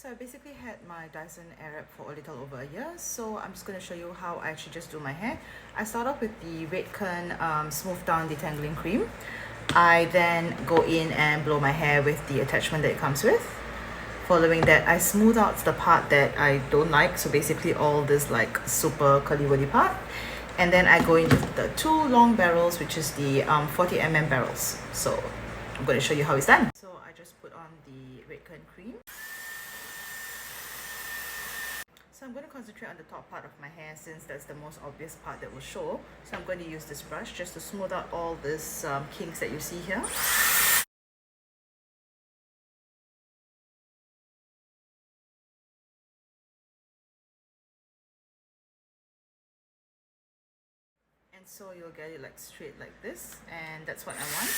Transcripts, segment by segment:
So I basically had my Dyson Airwrap for a little over a year, so I'm just going to show you how I actually just do my hair. I start off with the Redken Smooth Down Detangling Cream. I then go in and blow my hair with the attachment that it comes with. Following that, I smooth out the part that I don't like, so basically all this like super curly wurly part. And then I go in with the two long barrels, which is the 40mm barrels. So I'm going to show you how it's done. So I just put on the Redken cream. So I'm going to concentrate on the top part of my hair since that's the most obvious part that will show. So I'm going to use this brush just to smooth out all these kinks that you see here. And so you'll get it like straight like this, and that's what I want.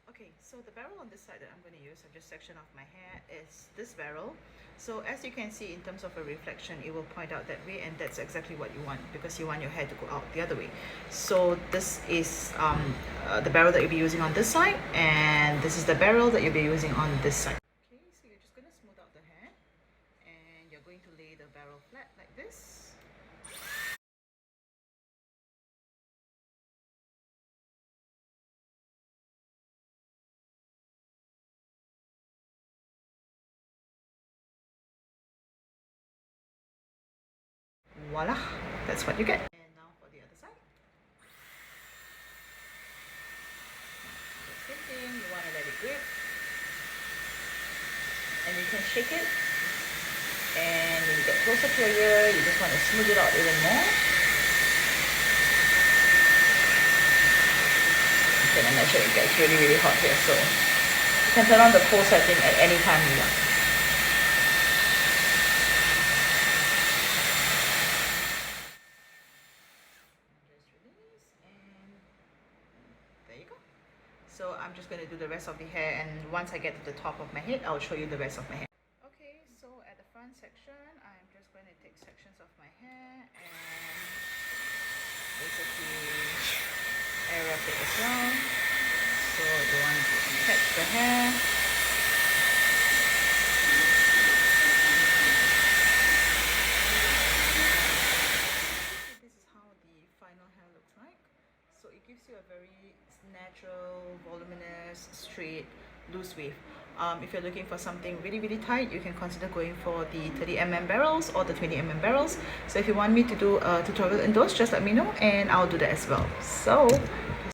Okay, so the barrel on this side that I'm going to use, I've just sectioned off my hair, is this barrel. So as you can see, in terms of a reflection, it will point out that way, and that's exactly what you want because you want your hair to go out the other way. So this is the barrel that you'll be using on this side, and this is the barrel that you'll be using on this side. Okay, so you're just going to smooth out the hair, and you're going to lay the barrel flat like this. Voila, that's what you get. And now for the other side. The same thing, you want to let it grip. And you can shake it. And when you get closer to your ear, you just want to smooth it out even more. You can imagine it gets really, really hot here, so you can turn on the cold setting at any time you want. There you go. So I'm just going to do the rest of the hair, and once I get to the top of my head, I'll show you the rest of my hair. Okay, so at the front section, I'm just going to take sections of my hair and basically airwrap it as well. So you want to catch the hair. This is how the final hair looks like. So it gives you a very natural, voluminous, straight, loose wave. If you're looking for something really, really tight, you can consider going for the 30mm barrels or the 20mm barrels. So if you want me to do a tutorial in those, just let me know and I'll do that as well. So